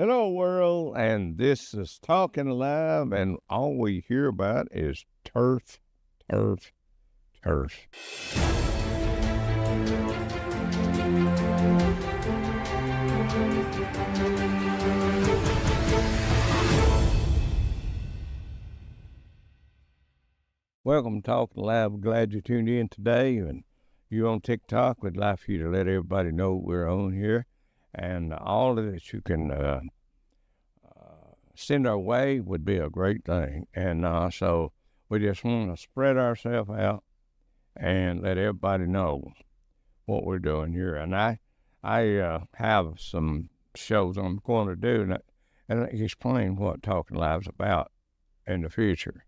Hello, world, and this is Talkin Live, and all we hear about is turf, turf, turf. Welcome to Talkin Live. Glad you tuned in today, and you on TikTok. We'd like for you to let everybody know we're on here, and all of that you can send our way would be a great thing. And so we just want to spread ourselves out and let everybody know what we're doing here. And I have some shows I'm going to do and explain what Talkin Live's about in the future.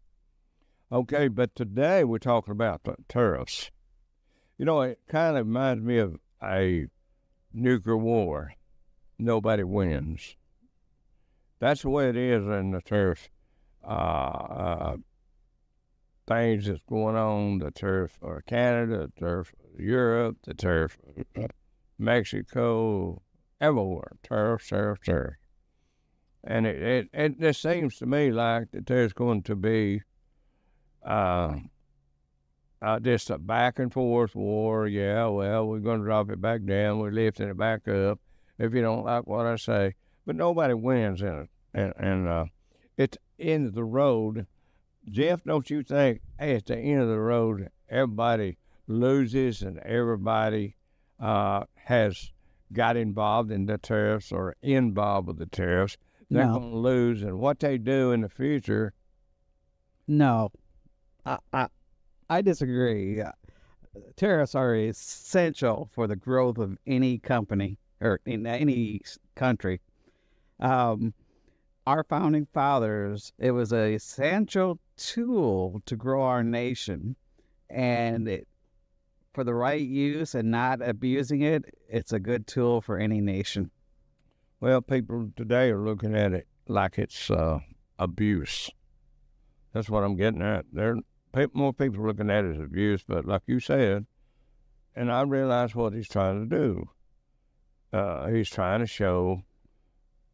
Okay, but today we're talking about the tariffs. You know, it kind of reminds me of a nuclear war. Nobody wins. That's the way it is in the tariff things that's going on, the tariff for Canada, the tariff for Europe, the tariff for Mexico, everywhere. Tariff. And it just seems to me like that there's going to be just a back and forth war. Yeah, well, we're going to drop it back down. We're lifting it back up if you don't like what I say. But nobody wins in it. And it's end of the road. Jeff, don't you think at the end of the road, everybody loses and everybody has got involved in the tariffs or involved with the tariffs? They're going to lose. And what they do in the future... No. I disagree. Tariffs are essential for the growth of any company or in any country. Our founding fathers, it was an essential tool to grow our nation, and for the right use and not abusing it, it's a good tool for any nation. Well, people today are looking at it like it's abuse. That's what I'm getting at. More people looking at it as abuse, but like you said, and I realize what he's trying to do. He's trying to show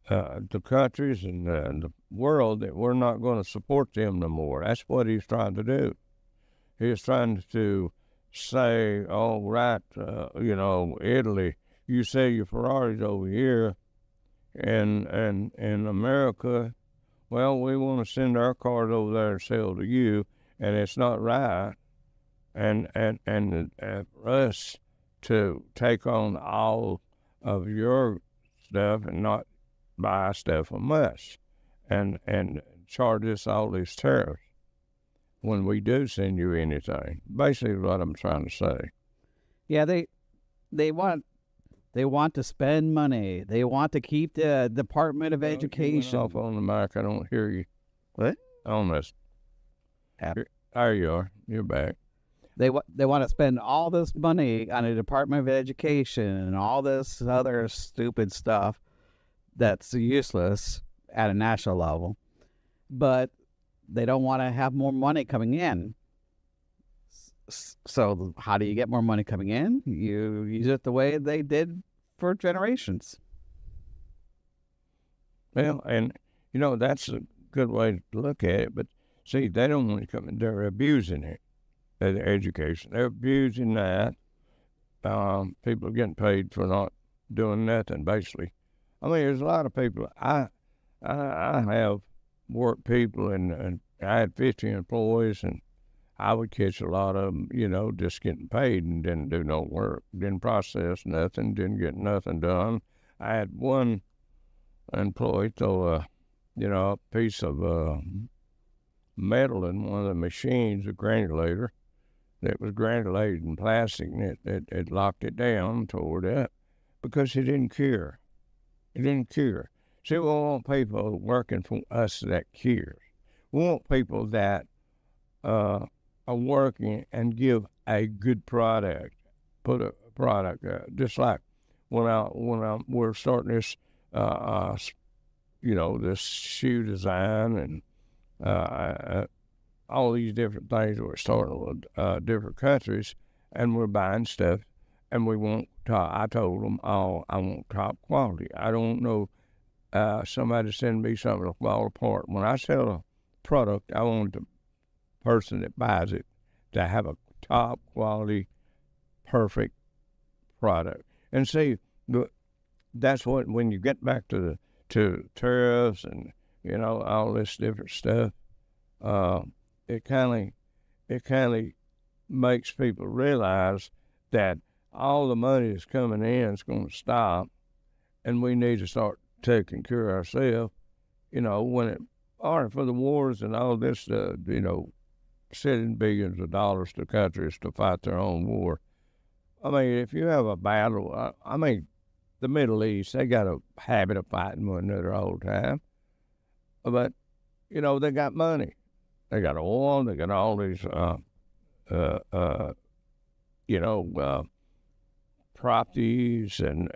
the countries and the world that we're not going to support them no more. That's what he's trying to do. He's trying to say, oh, right, Italy, you sell your Ferraris over here, and in America, well, we want to send our cars over there and sell to you, and it's not right. And for us to take on all of your stuff and not buy stuff from us and charge us all these tariffs when we do send you anything. Basically what I'm trying to say. Yeah, they want to spend money. They want to keep the Department of Education. You went off on the mic. I don't hear you. What? On this. There you are. You're back. They want to spend all this money on the Department of Education and all this other stupid stuff that's useless at a national level, but they don't want to have more money coming in. So how do you get more money coming in? You use it the way they did for generations. Well, and, that's a good way to look at it, but see, they don't want to come in. They're abusing it, the education. They're abusing that. People are getting paid for not doing nothing, basically. I mean, there's a lot of people. I have worked people, and I had 50 employees, and I would catch a lot of them, just getting paid and didn't do no work, didn't process nothing, didn't get nothing done. I had one employee throw a piece of metal in one of the machines, a granulator, that was granulated in plastic, and it locked it down, tore it up, because he didn't care. He didn't care. See, we want people working for us that cares. We want people that are working and give a good product, put a product, just like when we're starting this, this shoe design and all these different things. We're starting with different countries, and we're buying stuff, and we want top. I told them, I want top quality. I don't know somebody send me something to fall apart. When I sell a product, I want the person that buys it to have a top quality, perfect product. And see, that's what, when you get back to tariffs and, all this different stuff, it kind of makes people realize that all the money that's coming in is going to stop, and we need to start taking care of ourselves. For the wars and all this, sending billions of dollars to countries to fight their own war. I mean, if you have a battle, the Middle East, they got a habit of fighting one another all the time. But, they got money. They got oil. They got all these, properties and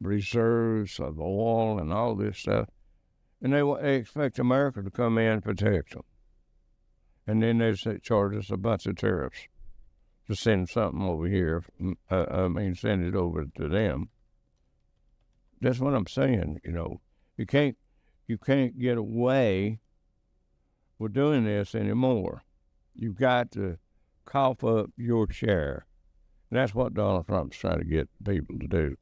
reserves of oil and all this stuff. And they expect America to come in and protect them. And then they charge us a bunch of tariffs to send something over here. Send it over to them. That's what I'm saying. You can't get away with doing this anymore. You've got to cough up your share. And that's what Donald Trump's trying to get people to do.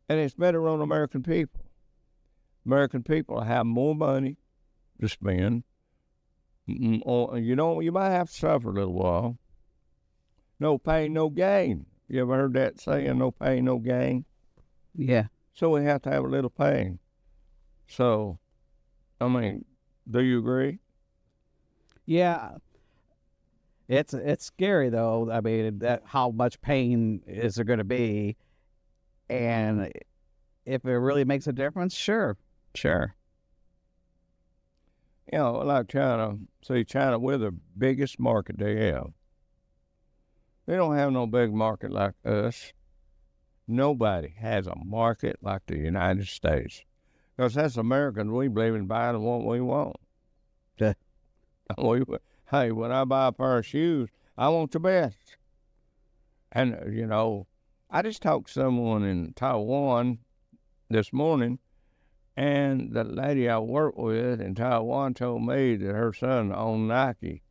And it's better on American people. American people have more money to spend. You might have to suffer a little while. No pain, no gain. You ever heard that saying, no pain, no gain? Yeah. So we have to have a little pain. So, do you agree? Yeah. It's scary, though. That how much pain is there going to be? And if it really makes a difference, sure. Like China. See, China, we're the biggest market they have. They don't have no big market like us. Nobody has a market like the United States. Because as Americans, we believe in buying what we want. Yeah. Hey, when I buy a pair of shoes, I want the best. And, I just talked to someone in Taiwan this morning, and the lady I work with in Taiwan told me that her son owned Nike.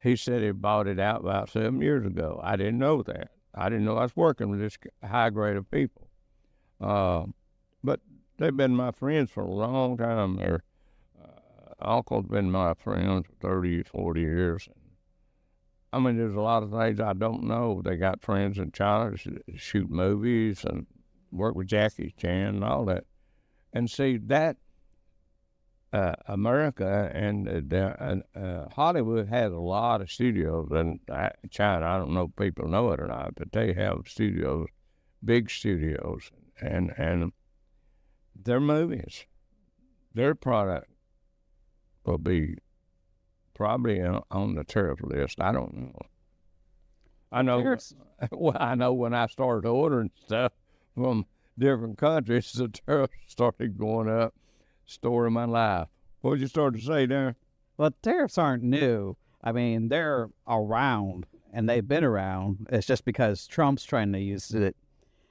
He said he bought it out about 7 years ago. I didn't know that. I didn't know I was working with this high grade of people. But they've been my friends for a long time. Their uncle's been my friend for 30, 40 years. There's a lot of things I don't know. They got friends in China to shoot movies and work with Jackie Chan and all that. And see, that America and Hollywood has a lot of studios in China. I don't know if people know it or not, but they have studios, big studios, and their movies, their product will be probably on the tariff list. I don't know. I know. Well, I know when I started ordering stuff from different countries, the tariffs started going up. Story of my life. What did you start to say there? Well, tariffs aren't new. They're around, and they've been around. It's just because Trump's trying to use it.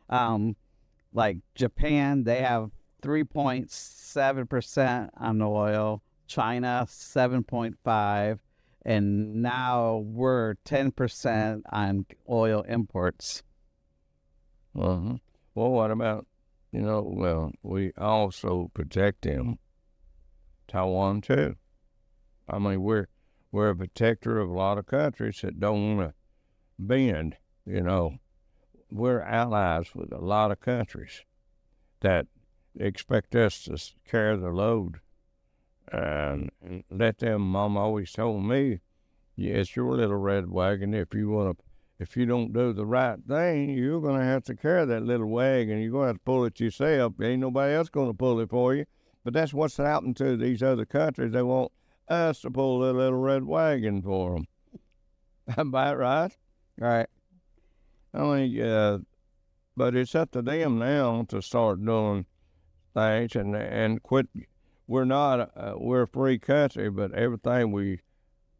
Like Japan, they have 3.7% on oil. China, 7.5%. And now we're 10% on oil imports. Uh-huh. Well, what about, we also protect them, Taiwan too. We're a protector of a lot of countries that don't want to bend, We're allies with a lot of countries that expect us to carry the load and let them. Mom always told me, it's your little red wagon. If you don't do the right thing, you're going to have to carry that little wagon. You're going to have to pull it yourself. Ain't nobody else going to pull it for you. But that's what's happened to these other countries. They want us to pull the little red wagon for them. About right? Right. But it's up to them now to start doing things and quit. We're a free country, but everything we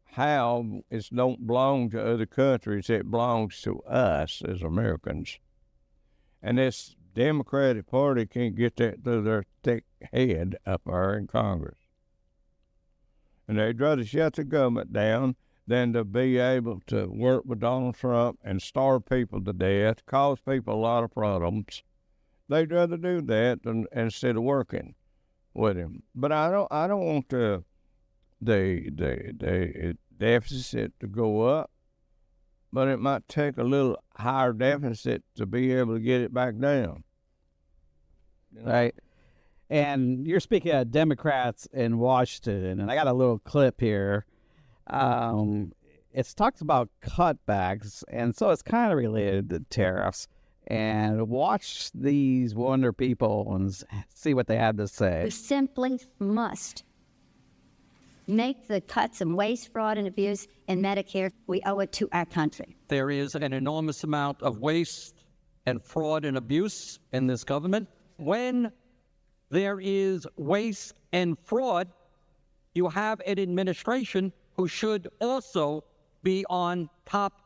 have, it don't belong to other countries. It belongs to us as Americans. And Democratic Party can't get that through their thick head up there in Congress. And they'd rather shut the government down than to be able to work with Donald Trump and starve people to death, cause people a lot of problems. They'd rather do that than instead of working with him. But I don't want the deficit to go up, but it might take a little higher deficit to be able to get it back down. You know? Right. And you're speaking of Democrats in Washington, and I got a little clip here. It talks about cutbacks, and so it's kind of related to tariffs. And watch these wonder people and see what they have to say. We simply must make the cuts in waste, fraud, and abuse in Medicare. We owe it to our country. There is an enormous amount of waste and fraud and abuse in this government. When there is waste and fraud, you have an administration who should also be on top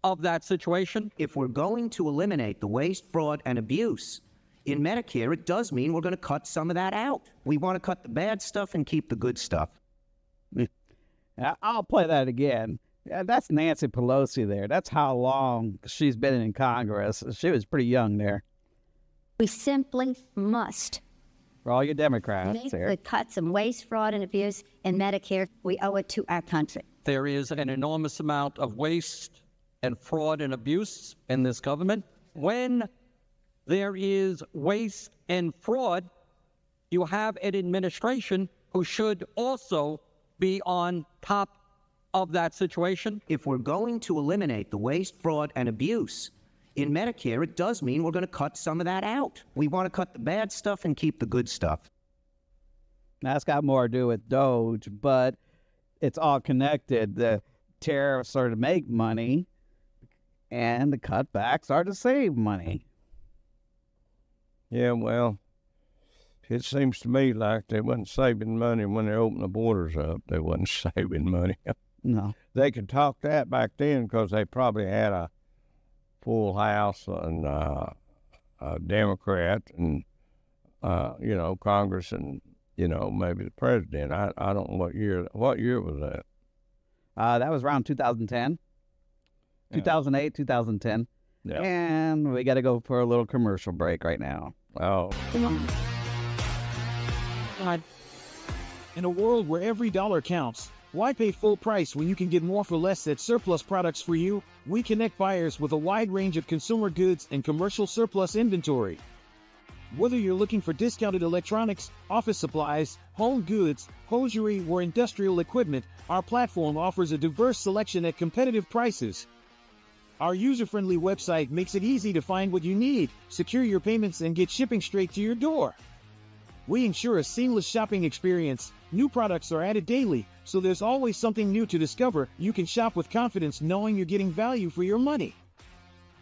of that situation. If we're going to eliminate the waste, fraud, and abuse in Medicare, it does mean we're going to cut some of that out. We want to cut the bad stuff and keep the good stuff. I'll play that again. That's Nancy Pelosi there. That's how long she's been in Congress. She was pretty young there. We simply must. For all you Democrats make here. The cuts in waste, fraud, and abuse in Medicare. We owe it to our country. There is an enormous amount of waste and fraud and abuse in this government. When there is waste and fraud, you have an administration who should also be on top of that situation. If we're going to eliminate the waste, fraud, and abuse in Medicare, it does mean we're going to cut some of that out. We want to cut the bad stuff and keep the good stuff. Now, that's got more to do with Doge, but it's all connected. The tariffs are to make money, and the cutbacks are to save money. Yeah, well, it seems to me like they wasn't saving money when they opened the borders up. They wasn't saving money. No. They could talk that back then because they probably had a full House and a Democrat and, Congress and, maybe the president. I don't know what year was that? That was around 2010. Yeah. 2008, 2010. Yeah. And we got to go for a little commercial break right now. Oh. In a world where every dollar counts, why pay full price when you can get more for less at Surplus Products for You? We connect buyers with a wide range of consumer goods and commercial surplus inventory. Whether you're looking for discounted electronics, office supplies, home goods, hosiery, or industrial equipment, our platform offers a diverse selection at competitive prices. Our user-friendly website makes it easy to find what you need, secure your payments, and get shipping straight to your door. We ensure a seamless shopping experience. New products are added daily, so there's always something new to discover. You can shop with confidence knowing you're getting value for your money.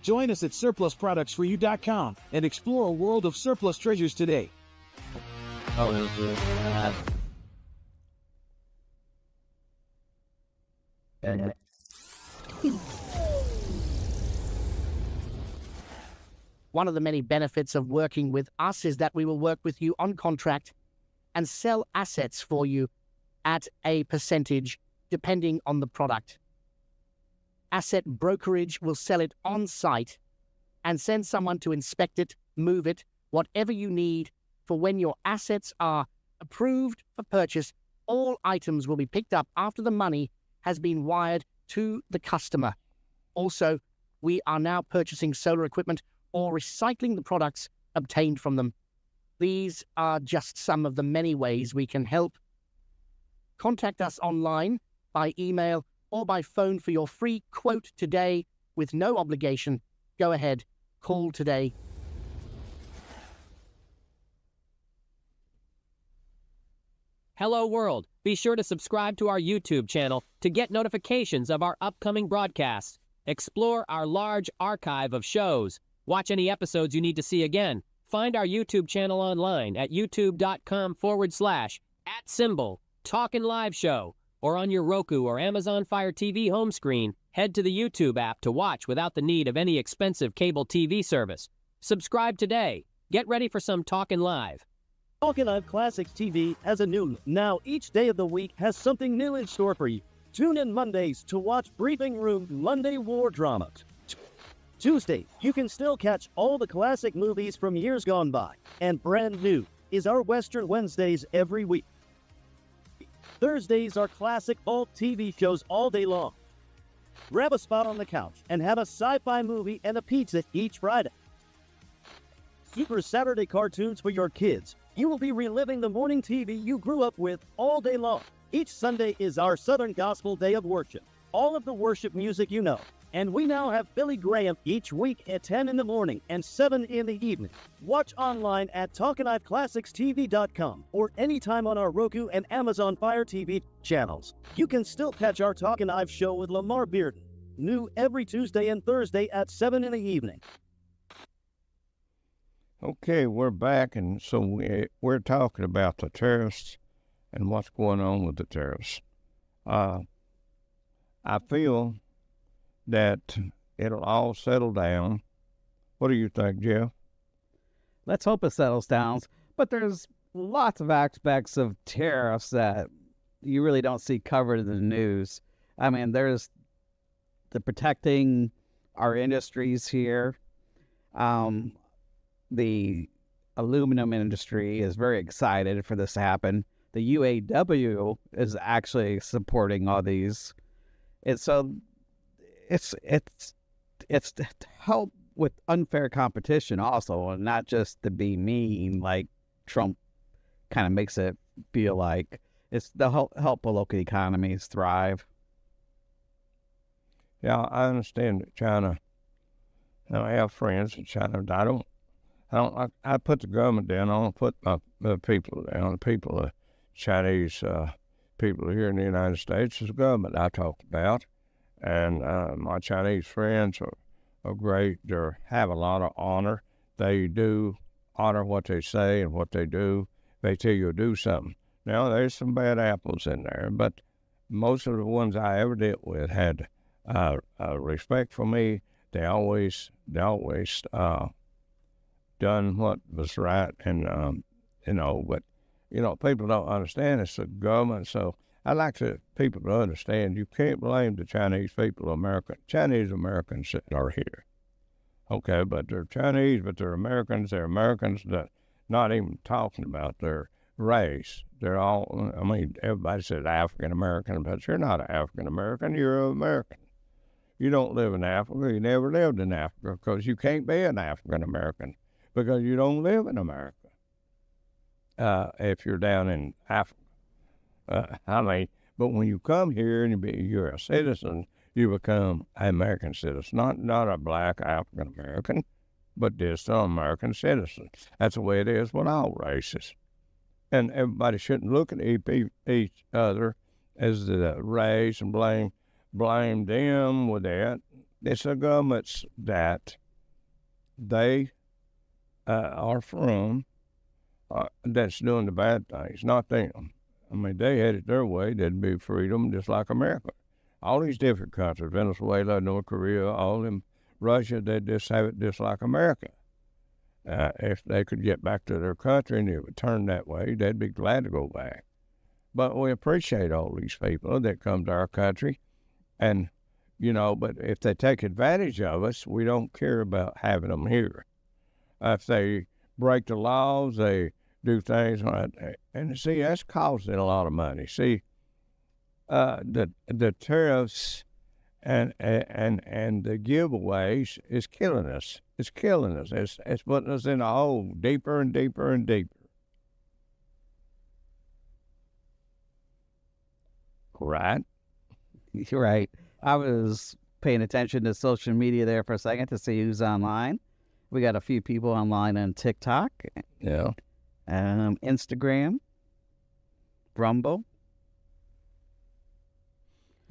Join us at surplusproductsforyou.com and explore a world of surplus treasures today. One of the many benefits of working with us is that we will work with you on contract and sell assets for you at a percentage depending on the product. Asset brokerage will sell it on site and send someone to inspect it, move it, whatever you need for when your assets are approved for purchase. All items will be picked up after the money has been wired to the customer. Also, we are now purchasing solar equipment or recycling the products obtained from them. These are just some of the many ways we can help. Contact us online, by email, or by phone for your free quote today with no obligation. Go ahead, call today. Hello world, be sure to subscribe to our YouTube channel to get notifications of our upcoming broadcasts. Explore our large archive of shows. Watch any episodes you need to see again. Find our YouTube channel online at youtube.com/@Talkin Live Show, or on your Roku or Amazon Fire TV home screen. Head to the YouTube app to watch without the need of any expensive cable TV service. Subscribe today Get ready for some Talkin Live. Talkin Live Classics TV has a new now each day of the week has something new in store for you. Tune in Mondays to watch Briefing Room Monday War Dramas. Tuesday, you can still catch all the classic movies from years gone by. And brand new is our Western Wednesdays every week. Thursdays are classic alt TV shows all day long. Grab a spot on the couch and have a sci-fi movie and a pizza each Friday. Super Saturday cartoons for your kids. You will be reliving the morning TV you grew up with all day long. Each Sunday is our Southern Gospel Day of Worship. All of the worship music you know. And we now have Billy Graham each week at 10 in the morning and 7 in the evening. Watch online at talkinliveclassicstv.com or anytime on our Roku and Amazon Fire TV channels. You can still catch our Talkin Live Show with Lamar Bearden. New every Tuesday and Thursday at 7 in the evening. Okay, we're back, and so we're talking about the tariffs and what's going on with the tariffs. I feel that it'll all settle down. What do you think, Jeff? Let's hope it settles down. But there's lots of aspects of tariffs that you really don't see covered in the news. I mean, there's the protecting our industries here. The aluminum industry is very excited for this to happen. The UAW is actually supporting all these. And so it's to help with unfair competition also, and not just to be mean like Trump kind of makes it feel like. It's to help local economies thrive. Yeah, I understand that China. I have friends in China. I put the government down. I don't put the people down. The people, the Chinese people here in the United States, is the government I talk about. And my Chinese friends are great. They have a lot of honor. They do honor what they say and what they do. They tell you to do something. Now, there's some bad apples in there, but most of the ones I ever dealt with had respect for me. They always done what was right, and but people don't understand it's the government. So I like people to understand you can't blame the Chinese people, Chinese Americans that are here. Okay, but they're Chinese, but they're Americans. They're Americans that not even talking about their race. They're all, everybody says African American, but you're not an African American. You're an American. You don't live in Africa. You never lived in Africa because you can't be an African American because you don't live in America. If you're down in Africa. But when you come here and you're a citizen, you become an American citizen, not a black African American, but just an American citizen. That's the way it is with all races. And everybody shouldn't look at each other as the race and blame them with that. It's the governments that they are from that's doing the bad things, not them. They had it their way. There'd be freedom just like America. All these different countries, Venezuela, North Korea, all them, Russia, they'd just have it just like America. If they could get back to their country and it would turn that way, they'd be glad to go back. But we appreciate all these people that come to our country. And, but if they take advantage of us, we don't care about having them here. If they break the laws, they do things like that. And see, that's costing a lot of money. See, the tariffs and the giveaways is killing us. It's killing us. It's putting us in a hole deeper and deeper and deeper. Right? You're right. I was paying attention to social media there for a second to see who's online. We got a few people online on TikTok. Yeah. Instagram. Rumble.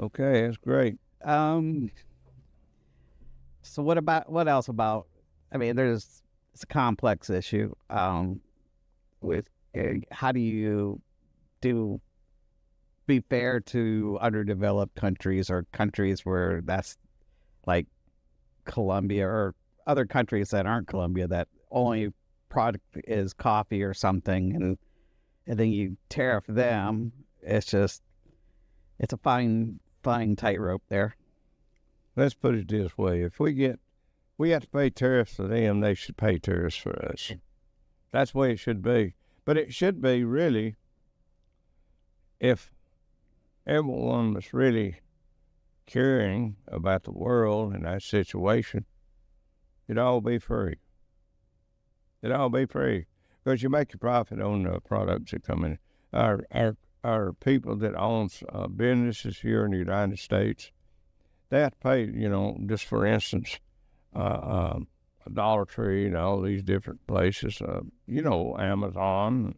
Okay, that's great. So what else about, it's a complex issue with how do you be fair to underdeveloped countries or countries where that's like Colombia or other countries that aren't Colombia that only product is coffee or something, and then you tariff them. It's a fine tightrope there. Let's put it this way: if we have to pay tariffs for them, they should pay tariffs for us. That's the way it should be. But it should be really, if everyone was really caring about the world and that situation, it'd all be free. It'd all be free because you make your profit on the products that come in. Our people that owns businesses here in the United States, they have to pay, just for instance, Dollar Tree and all these different places, Amazon,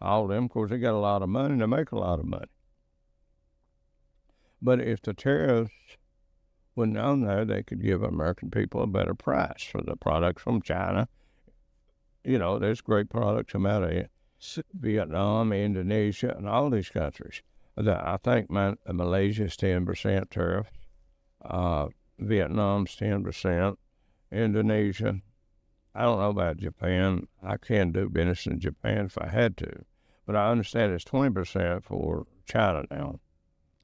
all of them. Of course, they got a lot of money. They make a lot of money. But if the tariffs went on there, they could give American people a better price for the products from China. There's great products come out of Vietnam, Indonesia, and all these countries. I think Malaysia's 10% tariff. Vietnam's 10%. Indonesia. I don't know about Japan. I can't do business in Japan if I had to. But I understand it's 20% for China now.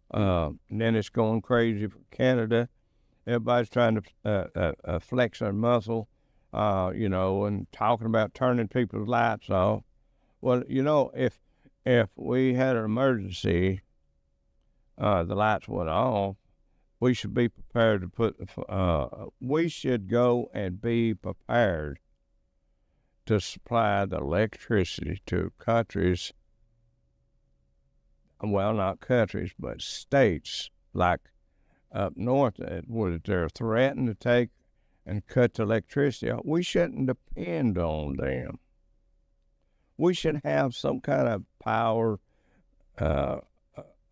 And then it's going crazy for Canada. Everybody's trying to flex their muscle, and talking about turning people's lights off. Well, if we had an emergency, the lights went off, we should be prepared to we should go and be prepared to supply the electricity to countries, well, not countries, but states like up north where they're threatening to take and cut the electricity off. We shouldn't depend on them. We should have some kind of power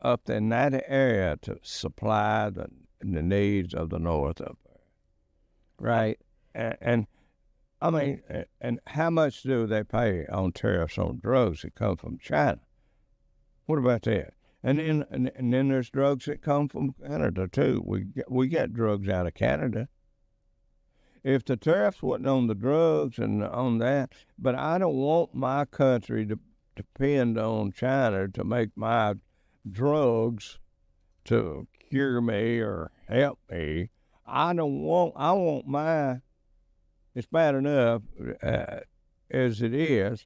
up in that area to supply the needs of the North up there. Right. And I mean, and how much do they pay on tariffs on drugs that come from China? What about that? And then there's drugs that come from Canada too. We get drugs out of Canada. If the tariffs wasn't on the drugs and on that, but I don't want my country to depend on China to make my drugs to cure me or help me. I want my, it's bad enough as it is,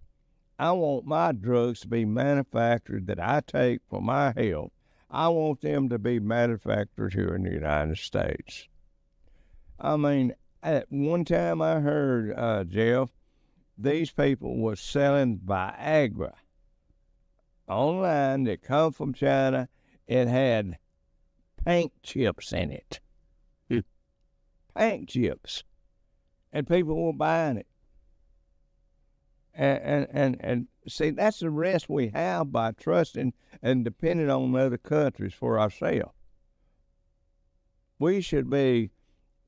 I want my drugs to be manufactured that I take for my health. I want them to be manufactured here in the United States. I mean, at one time I heard, Jeff, these people were selling Viagra online that come from China. It had paint chips in it. Paint chips. And people were buying it. And see, that's the risk we have by trusting and depending on other countries for ourselves. We should be,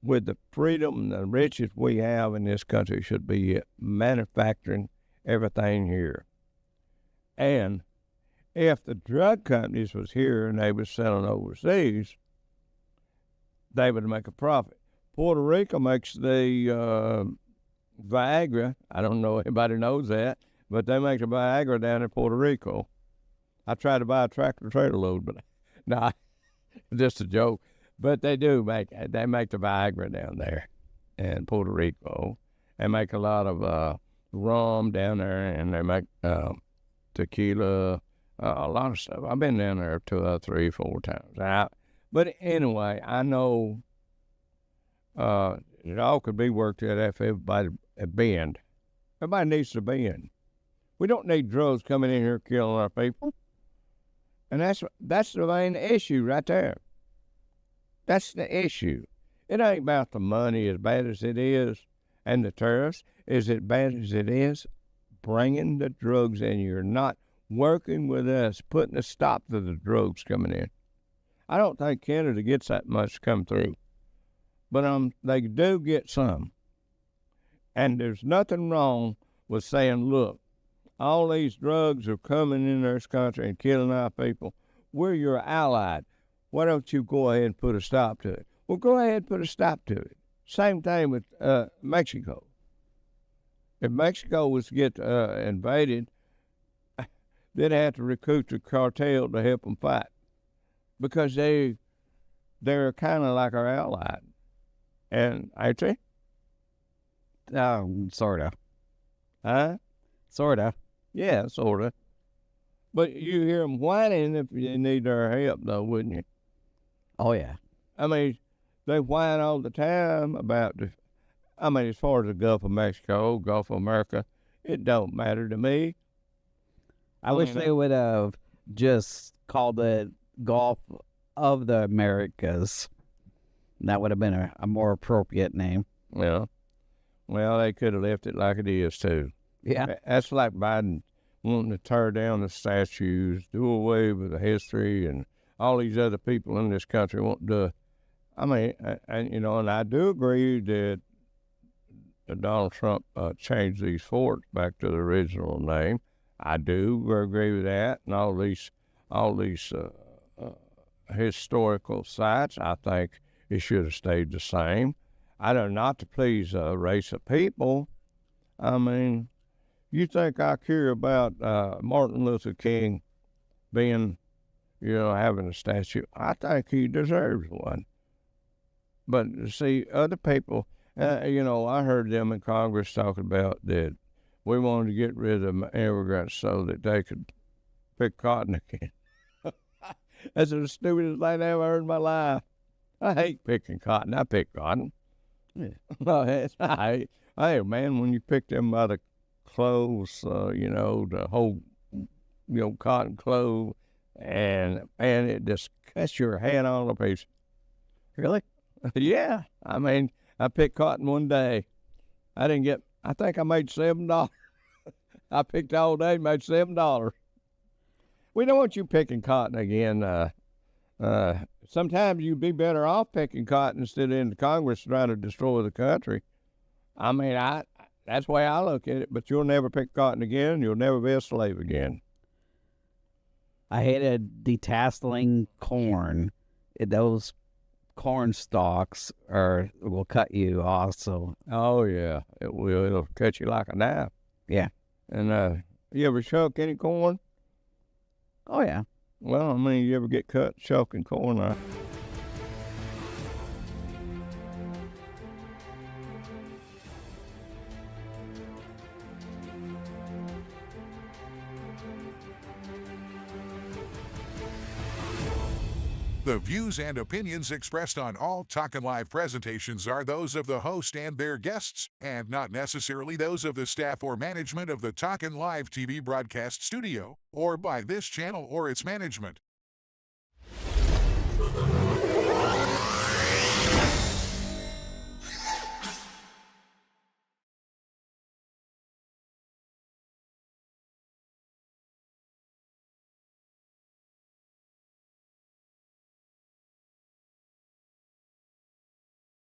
with the freedom and the riches we have in this country, should be manufacturing everything here. And if the drug companies was here and they was selling overseas, they would make a profit. Puerto Rico makes the Viagra. I don't know if anybody knows that, but they make the Viagra down in Puerto Rico. I tried to buy a tractor trailer load, but no, just a joke. But they do make the Viagra down there in Puerto Rico. They make a lot of rum down there, and they make tequila, a lot of stuff. I've been down there 2, 3, 4 times. But anyway, I know it all could be worked out if everybody bend. Everybody needs to bend. We don't need drugs coming in here killing our people. And that's the main issue right there. That's the issue. It ain't about the money as bad as it is, and the tariffs is as bad as it is bringing the drugs in. You're not working with us, putting a stop to the drugs coming in. I don't think Canada gets that much come through, but they do get some. And there's nothing wrong with saying, look, all these drugs are coming in this country and killing our people. We're your ally. Why don't you go ahead and put a stop to it? Well, go ahead and put a stop to it. Same thing with Mexico. If Mexico was to get invaded, they'd have to recruit the cartel to help them fight because they're kind of like our ally. And ain't they? Sort of. Huh? Sort of. Yeah, sort of. But you hear them whining if you need their help, though, wouldn't you? Oh, yeah. I mean, they whine all the time about as far as the Gulf of Mexico, Gulf of America, it don't matter to me. I wish they would have just called it Gulf of the Americas. That would have been a more appropriate name. Yeah. Well, they could have left it like it is, too. Yeah. That's like Biden wanting to tear down the statues, do away with the history, and all these other people in this country want to. I mean, and I do agree that Donald Trump changed these forts back to the original name. I do agree with that, and all these historical sites. I think it should have stayed the same. I don't not to please a race of people. I mean, you think I care about Martin Luther King being, having a statue? I think he deserves one. But see, other people, I heard them in Congress talking about that we wanted to get rid of immigrants so that they could pick cotton again. That's the stupidest thing I ever heard in my life. I hate picking cotton. I pick cotton. Yeah. Hey, man, when you pick them by the clothes, the whole, cotton clothes, and it just cuts your hand all to pieces. Really? Yeah. I mean, I picked cotton one day. I think I made $7. I picked all day, made $7. We don't want you picking cotton again. Sometimes you'd be better off picking cotton instead of in the Congress trying to destroy the country. I mean, that's the way I look at it, but you'll never pick cotton again. You'll never be a slave again. I hated detasseling corn. Those corn stalks will cut you also. Oh, yeah, it will. It'll cut you like a knife. Yeah. And you ever shuck any corn? Oh, yeah. Well, I mean, you ever get cut shucking corn? The views and opinions expressed on all Talkin Live presentations are those of the host and their guests, and not necessarily those of the staff or management of the Talkin Live TV broadcast studio, or by this channel or its management.